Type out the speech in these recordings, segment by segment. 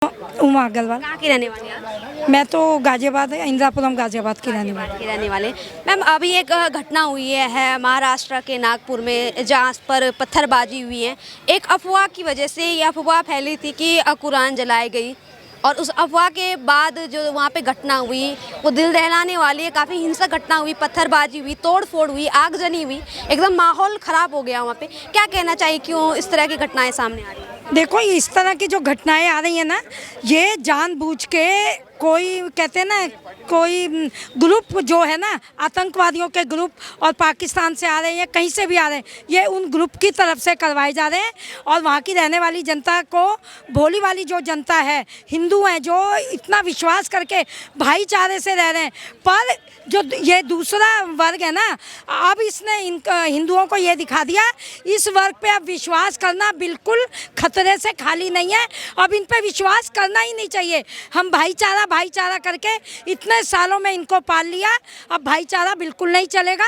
उमा अग्रवाल। कहाँ की रहने वाली हैं आप? मैं तो गाजियाबाद इंदिरापुरम गाजियाबाद की रहने वाली। के रहने वाले। मैम अभी एक घटना हुई है महाराष्ट्र के नागपुर में, जहाँ पर पत्थरबाजी हुई है। एक अफवाह की वजह से ये अफवाह फैली थी कि कुरान जलाई गई, और उस अफवाह के बाद जो वहाँ पे घटना हुई वो दिल दहलाने वाली है। काफ़ी हिंसक घटना हुई, पत्थरबाजी हुई, तोड़ फोड़ हुई, आगजनी हुई, एकदम माहौल ख़राब हो गया वहाँ पे। क्या कहना चाहिए, क्यों इस तरह की घटनाएं सामने आ रही हैं? देखो, इस तरह की जो घटनाएं आ रही हैं ना, ये जानबूझ के कोई कहते हैं ना, कोई ग्रुप जो है ना, आतंकवादियों के ग्रुप, और पाकिस्तान से आ रहे हैं, कहीं से भी आ रहे हैं, ये उन ग्रुप की तरफ से करवाए जा रहे हैं। और वहाँ की रहने वाली जनता को, भोली वाली जो जनता है, हिंदू हैं, जो इतना विश्वास करके भाईचारे से रह रहे हैं, पर जो ये दूसरा वर्ग है ना, अब इसने इन हिंदुओं को ये दिखा दिया, इस वर्ग पे अब विश्वास करना बिल्कुल खतरे से खाली नहीं है। अब इन पे विश्वास करना ही नहीं चाहिए। हम भाईचारा भाईचारा करके इतने सालों में इनको पाल लिया, अब भाईचारा बिल्कुल नहीं चलेगा।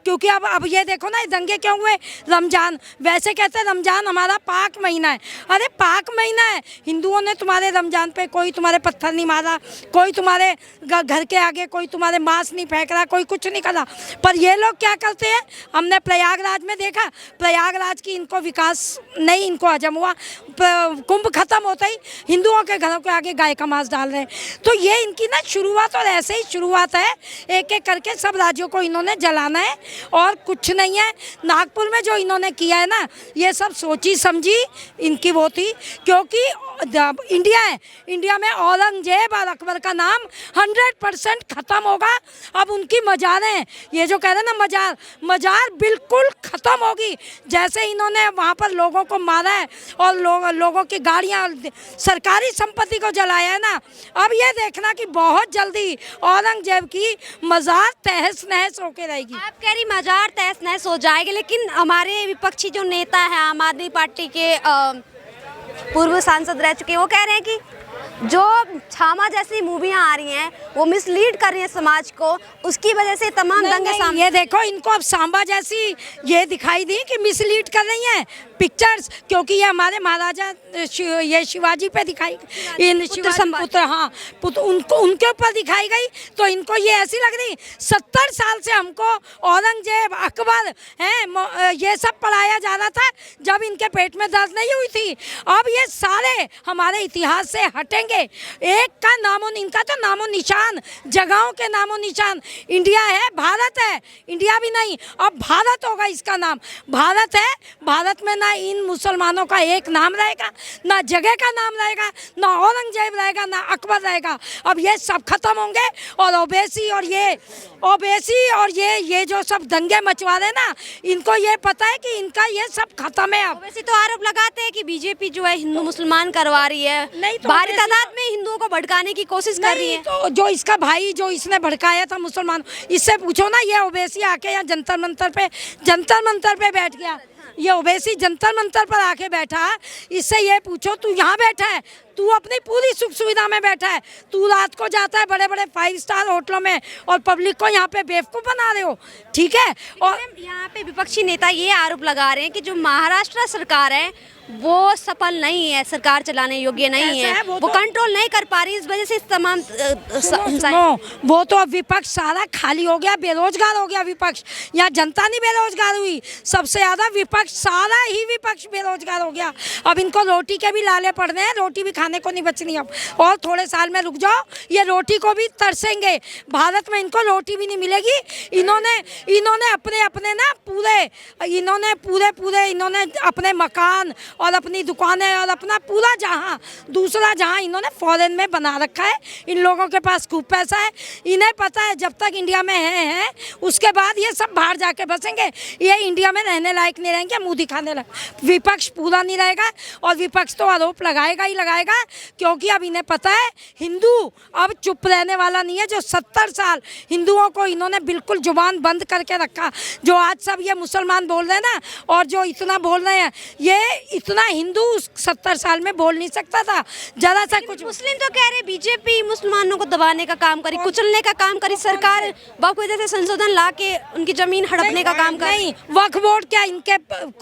क्योंकि अब ये देखो ना, दंगे क्यों हुए? रमजान, वैसे कहते हैं रमजान हमारा पाक महीना है। अरे पाक महीना है, हिंदुओं ने तुम्हारे रमजान पे कोई तुम्हारे पत्थर नहीं मारा, कोई तुम्हारे घर के आगे कोई तुम्हारे मांस नहीं फेंक रहा, कोई कुछ नहीं कर रहा। पर ये लोग क्या करते हैं, हमने प्रयागराज में देखा, प्रयागराज की इनको विकास नहीं, इनको हजम हुआ। कुंभ खत्म होते ही हिंदुओं के घरों के आगे गाय का मांस डाल रहे हैं। तो ये इनकी ना शुरुआत, और ऐसे ही शुरुआत है, एक एक करके सब राज्यों को इन्होंने जलाना है और कुछ नहीं है। नागपुर में जो इन्होंने किया है ना, ये सब सोची समझी इनकी वो थी। क्योंकि इंडिया है, इंडिया में औरंगजेब और अकबर का नाम 100% ख़त्म होगा। अब उनकी मज़ारें, ये जो कह रहे हैं ना, मज़ार बिल्कुल ख़त्म होगी। जैसे इन्होंने वहाँ पर लोगों को मारा है और लोगों की गाड़ियाँ, सरकारी संपत्ति को जलाया है ना, अब ये देखना कि बहुत जल्दी औरंगजेब की मज़ार तहस नहस होके रहेगी। आप कह रही मज़ार तहस नहस हो जाएगी, लेकिन हमारे विपक्षी जो नेता है, आम आदमी पार्टी के पूर्व सांसद रह चुके हैं, वो कह रहे हैं कि जो छामा जैसी मूवियाँ आ रही हैं वो मिसलीड कर रही हैं समाज को, उसकी वजह से तमाम दंगे सामने। ये देखो, इनको अब सांबा जैसी ये दिखाई दी कि मिसलीड कर रही हैं पिक्चर्स, क्योंकि ये हमारे महाराजा ये शिवाजी पे दिखाई, इन पुत्र, हाँ पुत्र, उनके ऊपर दिखाई गई। तो इनको ये ऐसी लग रही, 70 साल से हमको औरंगजेब, अकबर हैं, ये सब पढ़ाया जा रहा था जब इनके पेट में दर्द नहीं हुई थी। अब ये सारे हमारे इतिहास से हटेंगे, एक का नामो, इनका तो नामो निशान, जगहों के नामो निशान। इंडिया है, भारत है, इंडिया भी नहीं, अब भारत होगा इसका नाम। भारत है, भारत में ना इन मुसलमानों का एक नाम रहेगा, ना जगह का नाम रहेगा, ना औरंगजेब रहेगा, ना अकबर रहेगा। अब ये सब खत्म होंगे। और ओबैसी और ये जो सब दंगे मचवा रहे ना, इनको ये पता है कि इनका ये सब खत्म है। अब वैसे तो आरोप लगाते हैं कि बीजेपी जो है हिंदू मुसलमान करवा रही है, नहीं तो भारी तादाद में हिंदुओं को भड़काने की कोशिश कर रही है। तो जो इसका भाई, जो इसने भड़काया था मुसलमान, इससे पूछो ना, ये ओबैसी आके यहाँ जंतर मंतर पे बैठ गया। ये ओवैसी जंतर मंतर पर आके बैठा, इससे ये पूछो, तू यहाँ बैठा है, तू अपनी पूरी सुख सुविधा में बैठा है, तू रात को जाता है बड़े बड़े 5 स्टार होटलों में और पब्लिक को यहाँ पे बेवकूफ़ बना रहे हो, ठीक है। और यहाँ पे विपक्षी नेता ये आरोप लगा रहे हैं कि जो महाराष्ट्र सरकार है वो सफल नहीं है, सरकार चलाने योग्य नहीं है, वो कंट्रोल नहीं कर पा रही, इस वजह से तमाम वो तो अब विपक्ष सारा खाली हो गया, बेरोजगार हो गया विपक्ष। यहाँ जनता नहीं बेरोजगार हुई, सबसे ज़्यादा विपक्ष, सारा ही विपक्ष बेरोजगार हो गया। अब इनको रोटी के भी लाले पड़ रहे हैं, रोटी भी खाने को नहीं बचनी अब, और थोड़े साल में रुक जाओ, ये रोटी को भी तरसेंगे। भारत में इनको रोटी भी नहीं मिलेगी। इन्होंने अपने ना पूरे इन्होंने अपने मकान और अपनी दुकानें और अपना पूरा दूसरा जहां इन्होंने फॉरेन में बना रखा है। इन लोगों के पास खूब पैसा है, इन्हें पता है जब तक इंडिया में हैं उसके बाद ये सब बाहर जाके बसेंगे, ये इंडिया में रहने लायक नहीं रहेंगे, मुँह दिखाने लायक। विपक्ष पूरा नहीं रहेगा, और विपक्ष तो आरोप लगाएगा ही लगाएगा, क्योंकि अब इन्हें पता है हिंदू अब चुप रहने वाला नहीं है। जो 70 साल हिंदुओं को इन्होंने बिल्कुल जुबान बंद करके रखा, जो आज सब ये मुसलमान बोल रहे हैं ना, और जो इतना बोल रहे हैं, ये इतना हिंदू 70 साल में बोल नहीं सकता था जरा सा कुछ। मुस्लिम तो कह रहे बीजेपी मुसलमानों को दबाने का काम करी, कुचलने का काम करी, सरकार वक्फ जैसे संशोधन ला के उनकी जमीन हड़पने का काम कर। नहीं, वक्फ बोर्ड क्या इनके,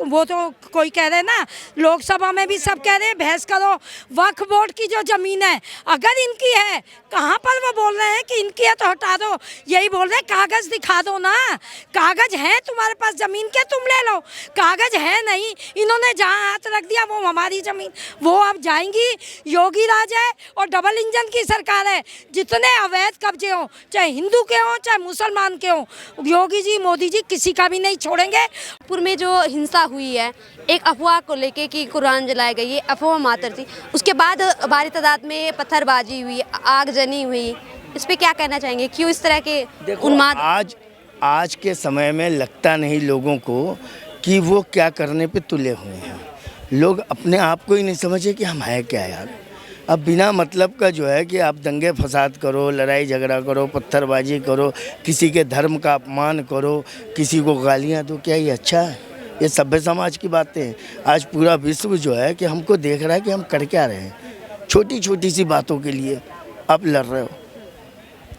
वो तो कोई कह रहे हैं ना, लोकसभा में भी सब कह रहे हैं बहस करो, वक्फ बोर्ड की जो ज़मीन है अगर इनकी है, कहाँ पर वो बोल रहे हैं कि इनकी है तो हटा दो, यही बोल रहे हैं कागज़ दिखा दो ना, कागज़ है तुम्हारे पास ज़मीन के, तुम ले लो, कागज़ है नहीं, इन्होंने जहाँ हाथ रख दिया वो हमारी ज़मीन, वो अब जाएंगी। योगी राज है और डबल इंजन की सरकार है, जितने अवैध कब्जे हों, चाहे हिंदू के हों चाहे मुसलमान के हों, योगी जी मोदी जी किसी का भी नहीं छोड़ेंगे। पुर में जो हिंसा हुई है एक अफवाह को लेके कि कुरान जलाई गई, ये अफवाह मात्र थी, उसके बाद भारी तादाद में पत्थरबाजी हुई, आगजनी हुई, इस पे क्या कहना चाहेंगे? क्यों इस तरह के उन्माद? आज के समय में लगता नहीं लोगों को कि वो क्या करने पे तुले हुए हैं। लोग अपने आप को ही नहीं समझे कि हम है क्या यार। अब बिना मतलब का जो है कि आप दंगे फसाद करो, लड़ाई झगड़ा करो, पत्थरबाजी करो, किसी के धर्म का अपमान करो, किसी को गालियां दो, क्या ये अच्छा है? ये सभ्य समाज की बातें हैं। आज पूरा विश्व जो है कि हमको देख रहा है कि हम कर क्या रहे हैं। छोटी छोटी सी बातों के लिए आप लड़ रहे हो,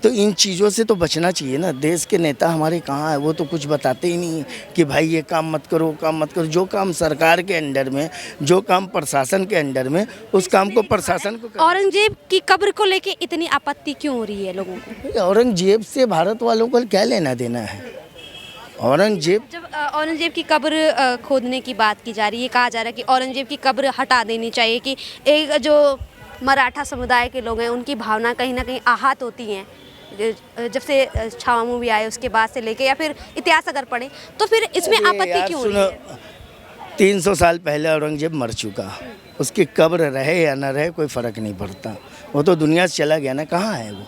तो इन चीज़ों से तो बचना चाहिए ना। देश के नेता हमारे कहाँ है? वो तो कुछ बताते ही नहीं है कि भाई ये काम मत करो, काम मत करो। जो काम सरकार के अंडर में, जो काम प्रशासन के अंडर में, उस काम को प्रशासन को औरंगजेब की कब्र को लेके इतनी आपत्ति क्यों हो रही है लोगों को? औरंगजेब से भारत वालों को क्या लेना देना है? औरंगजेब जब औरंगजेब की कब्र खोदने की बात की जा रही है, कहा जा रहा है कि औरंगजेब की कब्र हटा देनी चाहिए, कि एक जो मराठा समुदाय के लोग हैं उनकी भावना कहीं ना कहीं आहत होती हैं जब से छावा मूवी आए उसके बाद से लेके, या फिर इतिहास अगर पढ़े तो फिर इसमें आपत्ति क्यों हो रही है? 300 साल पहले औरंगजेब मर चुका, उसकी कब्र रहे या न रहे कोई फ़र्क नहीं पड़ता, वो तो दुनिया से चला गया ना। कहाँ है वो?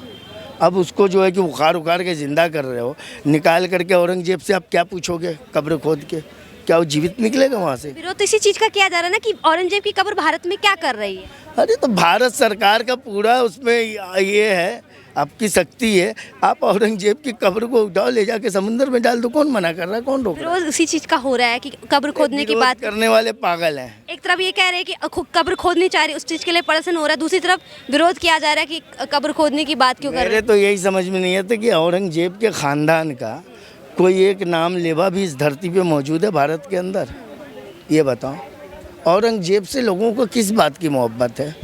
अब उसको जो है कि उखाड़ के ज़िंदा कर रहे हो, निकाल करके औरंगजेब से आप क्या पूछोगे? कब्र खोद के क्या वो जीवित निकलेगा वहाँ से? विरोध इसी चीज़ का किया जा रहा है ना कि औरंगजेब की कब्र भारत में क्या कर रही है? अरे तो भारत सरकार का पूरा उसमें ये है, आपकी शक्ति है, आप औरंगजेब की कब्र को उठाओ, ले जाके समुद्र में डाल दो। कौन मना कर रहा है? कौन रोक रहा है? विरोध उसी चीज़ का हो रहा है कि कब्र खोदने की बात करने वाले पागल हैं। एक तरफ ये कह रहे हैं कि कब्र खोदनी चाह रही, उस चीज़ के लिए प्रदर्शन हो रहा है, दूसरी तरफ विरोध किया जा रहा है कि कब्र खोदने की बात क्यों कर रहे हैं? मेरे तो यही समझ में नहीं आता कि औरंगजेब के ख़ानदान का कोई एक नाम लेवा भी इस धरती पे मौजूद है भारत के अंदर? ये बताओ, औरंगजेब से लोगों को किस बात की मोहब्बत है?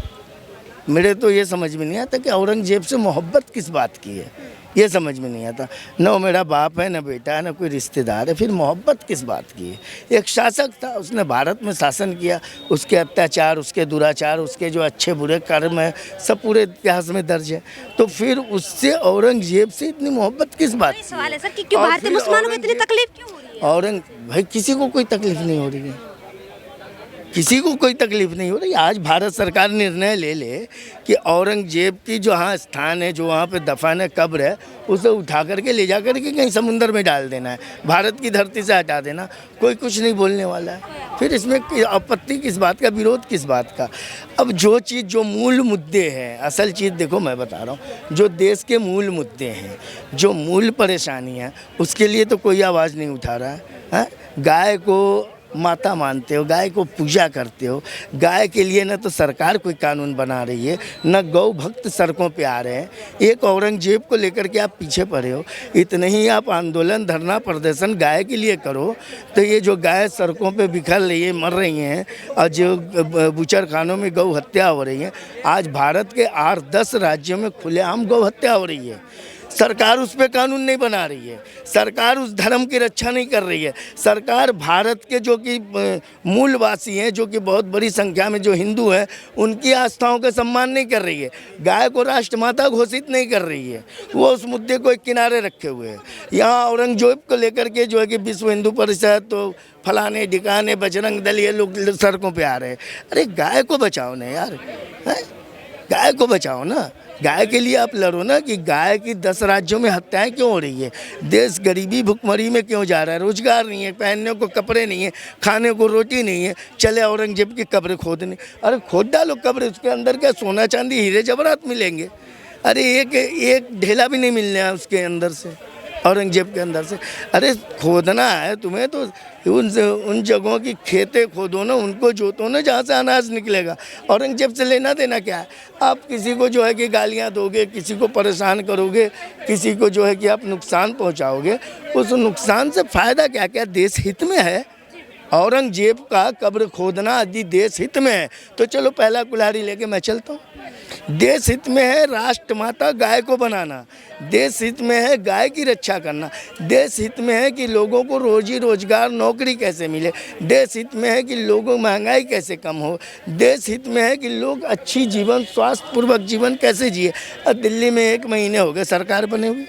मेरे तो ये समझ में नहीं आता कि औरंगजेब से मोहब्बत किस बात की है, ये समझ में नहीं आता। न वो मेरा बाप है, न बेटा है, न कोई रिश्तेदार है, फिर मोहब्बत किस बात की है? एक शासक था, उसने भारत में शासन किया, उसके अत्याचार, उसके दुराचार, उसके जो अच्छे बुरे कर्म है सब पूरे इतिहास में दर्ज है। तो फिर उससे औरंगजेब से इतनी मोहब्बत किस बात की? सवाल है सर कि क्यों भारतीय मुसलमानों को इतनी तकलीफ क्यों हो रही है? भाई किसी को कोई तकलीफ नहीं हो रही है, किसी को कोई तकलीफ नहीं हो रही। आज भारत सरकार निर्णय ले ले कि औरंगजेब की जो वहाँ स्थान है, जो वहाँ पे दफन है, कब्र है, उसे उठा करके ले जा करके कहीं समुद्र में डाल देना है, भारत की धरती से हटा देना, कोई कुछ नहीं बोलने वाला है। फिर इसमें आपत्ति किस बात का, विरोध किस बात का? अब जो चीज़, जो मूल मुद्दे हैं, असल चीज़ देखो मैं बता रहा हूँ, जो देश के मूल मुद्दे हैं, जो मूल परेशानी है, उसके लिए तो कोई आवाज़ नहीं उठा रहा है। गाय को माता मानते हो, गाय को पूजा करते हो, गाय के लिए न तो सरकार कोई कानून बना रही है, न गौ भक्त सड़कों पे आ रहे हैं। एक औरंगजेब को लेकर के आप पीछे पड़े हो, इतने ही आप आंदोलन, धरना, प्रदर्शन गाय के लिए करो, तो ये जो गाय सड़कों पे बिखर रही है, मर रही हैं, और जो बूचर खानों में गौ हत्या हो रही है, आज भारत के 8-10 राज्यों में खुलेआम गौ हत्या हो रही है। सरकार उस पर कानून नहीं बना रही है, सरकार उस धर्म की रक्षा नहीं कर रही है। सरकार भारत के जो कि मूलवासी हैं, जो कि बहुत बड़ी संख्या में जो हिंदू हैं, उनकी आस्थाओं का सम्मान नहीं कर रही है। गाय को राष्ट्रमाता घोषित नहीं कर रही है, वो उस मुद्दे को एक किनारे रखे हुए है। यहाँ औरंगजेब को लेकर के जो है कि विश्व हिंदू परिषद, तो फलाने ढिकाने, बजरंग दल, ये लोग सड़कों पर आ रहे हैं। अरे गाय को बचाओ ना यार, गाय को बचाओ ना, गाय के लिए आप लड़ो ना। कि गाय की 10 राज्यों में हत्याएं क्यों हो रही है? देश गरीबी भुखमरी में क्यों जा रहा है? रोजगार नहीं है, पहनने को कपड़े नहीं है, खाने को रोटी नहीं है, चले औरंगजेब की कब्र खोदने। अरे खोद डालो कब्र, उसके अंदर क्या सोना चांदी हीरे जवाहरात मिलेंगे? अरे एक ढेला भी नहीं मिलने है उसके अंदर से, औरंगजेब के अंदर से। अरे खोदना है तुम्हें तो उन जगहों की खेतें खोदो ना, उनको जोतो ना जहाँ से अनाज निकलेगा। औरंगजेब से लेना देना क्या है? आप किसी को जो है कि गालियाँ दोगे, किसी को परेशान करोगे, किसी को जो है कि आप नुकसान पहुँचाओगे, उस नुकसान से फ़ायदा क्या? क्या देश हित में है? औरंगजेब का कब्र खोदना यदि देश हित में है तो चलो पहला कुल्हाड़ी लेके मैं चलता हूँ। देश हित में है राष्ट्रमाता गाय को बनाना, देश हित में है गाय की रक्षा करना, देश हित में है कि लोगों को रोजी रोजगार नौकरी कैसे मिले, देश हित में है कि लोगों महंगाई कैसे कम हो, देश हित में है कि लोग अच्छी जीवन स्वास्थ्यपूर्वक जीवन कैसे जिए। अब दिल्ली में 1 महीने हो गए सरकार बने हुए,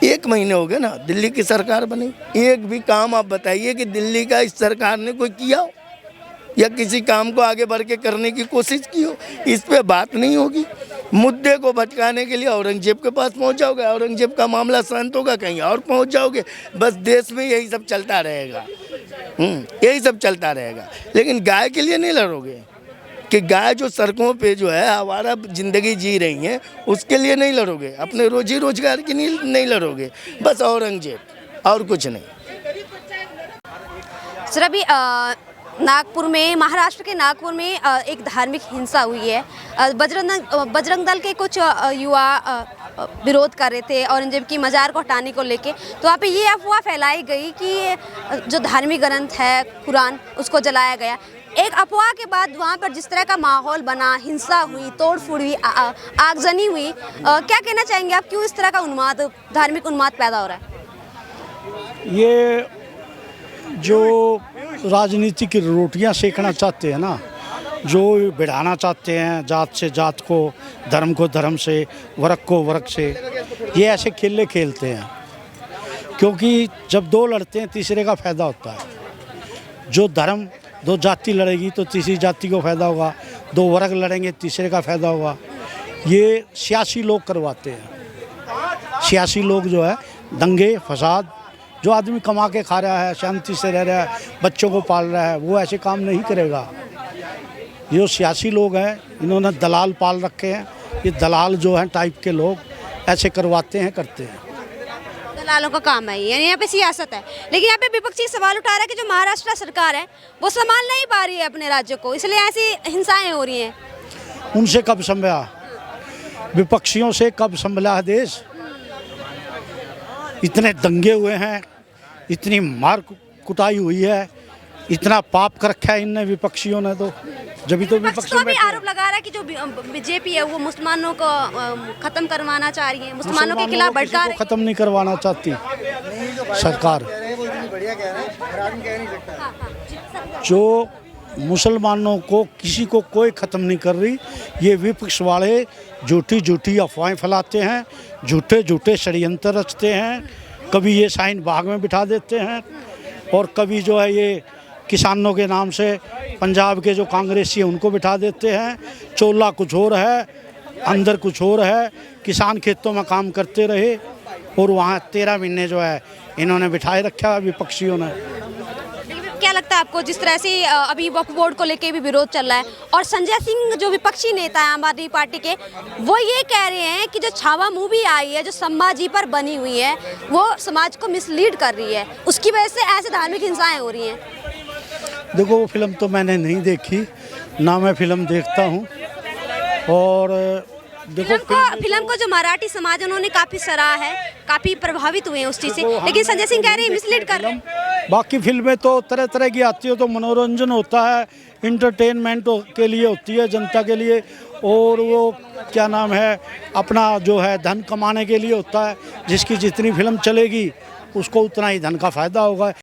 1 महीने हो गए ना दिल्ली की सरकार बनी, एक भी काम आप बताइए कि दिल्ली का इस सरकार ने कोई किया हो या किसी काम को आगे बढ़ के करने की कोशिश की हो। इस पे बात नहीं होगी। मुद्दे को भटकाने के लिए औरंगजेब के पास पहुंच जाओगे, औरंगजेब का मामला शांत होगा कहीं और पहुंच जाओगे। बस देश में यही सब चलता रहेगा, यही सब चलता रहेगा। लेकिन गाय के लिए नहीं लड़ोगे कि गाय जो सड़कों पे जो है आवारा ज़िंदगी जी रही हैं उसके लिए नहीं लड़ोगे, अपने रोजी रोजगार की नहीं लड़ोगे। बस औरंगजेब और कुछ नहीं। सर अभी नागपुर में, महाराष्ट्र के नागपुर में एक धार्मिक हिंसा हुई है। बजरंग दल के कुछ युवा विरोध कर रहे थे औरंगजेब की मज़ार को हटाने को लेके, तो वहाँ पे ये अफवाह फैलाई गई कि जो धार्मिक ग्रंथ है कुरान उसको जलाया गया। एक अफवाह के बाद वहाँ पर जिस तरह का माहौल बना, हिंसा हुई, तोड़फोड़ हुई, आगजनी हुई, क्या कहना चाहेंगे आप, क्यों इस तरह का उन्माद, धार्मिक उन्माद पैदा हो रहा है? ये जो राजनीतिक रोटियां सेकना चाहते हैं ना, जो बढ़ाना चाहते हैं जात से जात को, धर्म को धर्म से, वर्ग को वर्ग से, ये ऐसे खेले खेलते हैं। क्योंकि जब 2 लड़ते हैं तीसरे का फ़ायदा होता है। जो धर्म 2 जाति लड़ेगी तो तीसरी जाति को फ़ायदा होगा, 2 वर्ग लड़ेंगे तीसरे का फ़ायदा होगा। ये सियासी लोग करवाते हैं। सियासी लोग जो है दंगे फसाद, जो आदमी कमा के खा रहा है, शांति से रह रहा है, बच्चों को पाल रहा है, वो ऐसे काम नहीं करेगा। जो सियासी लोग हैं इन्होंने दलाल पाल रखे हैं। ये दलाल जो हैं टाइप के लोग ऐसे करवाते हैं, करते हैं। दलालों का काम है, यानी यहाँ पे सियासत है। लेकिन यहाँ पे विपक्षी सवाल उठा रहा है कि जो महाराष्ट्र सरकार है वो संभाल नहीं पा रही है अपने राज्य को, इसलिए ऐसी हिंसाएं हो रही हैं। उनसे कब संभला, विपक्षियों से कब संभला है देश? इतने दंगे हुए हैं, इतनी मार कुटाई हुई है, इतना पाप कर रखा है इनने विपक्षियों ने, तो जब तो विपक्ष तो भी आरोप लगा रहा है कि जो बीजेपी है वो मुसलमानों को खत्म करवाना चाह रही है, मुसलमानों के खिलाफ भड़का रही है। खत्म नहीं करवाना चाहती सरकार। जो मुसलमानों को किसी को कोई ख़त्म नहीं कर रही। ये विपक्ष वाले झूठी झूठी अफवाहें फैलाते हैं, झूठे झूठे षड्यंत्र रचते हैं। कभी ये शाहीन बाग में बिठा देते हैं और कभी जो है ये किसानों के नाम से पंजाब के जो कांग्रेसी हैं उनको बिठा देते हैं। चोला कुछ और है, अंदर कुछ और है। किसान खेतों में काम करते रहे और वहाँ 13 महीने जो है इन्होंने बिठाए रखा है विपक्षियों ने। क्या लगता है आपको, जिस तरह से अभी वक्फ बोर्ड को लेके भी विरोध चल रहा है और संजय सिंह जो विपक्षी नेता है आम आदमी पार्टी के, वो ये कह रहे हैं कि जो छावा मूवी आई है जो संभाजी पर बनी हुई है वो समाज को मिसलीड कर रही है, उसकी वजह से ऐसे धार्मिक हिंसाएं हो रही हैं? देखो वो फिल्म तो मैंने नहीं देखी, ना मैं फिल्म देखता हूँ। और देखो फिल्म को जो मराठी समाज उन्होंने काफ़ी सराहा है, काफ़ी प्रभावित हुए हैं उस चीज़ से, लेकिन संजय सिंह कह रहे हैं मिसलीड कर रहे हैं। बाकी फिल्में तो तरह तरह की आती है, तो मनोरंजन होता है, इंटरटेनमेंट के लिए होती है जनता के लिए, और वो क्या नाम है अपना जो है धन कमाने के लिए होता है। जिसकी जितनी फिल्म चलेगी उसको उतना ही धन का फ़ायदा होगा।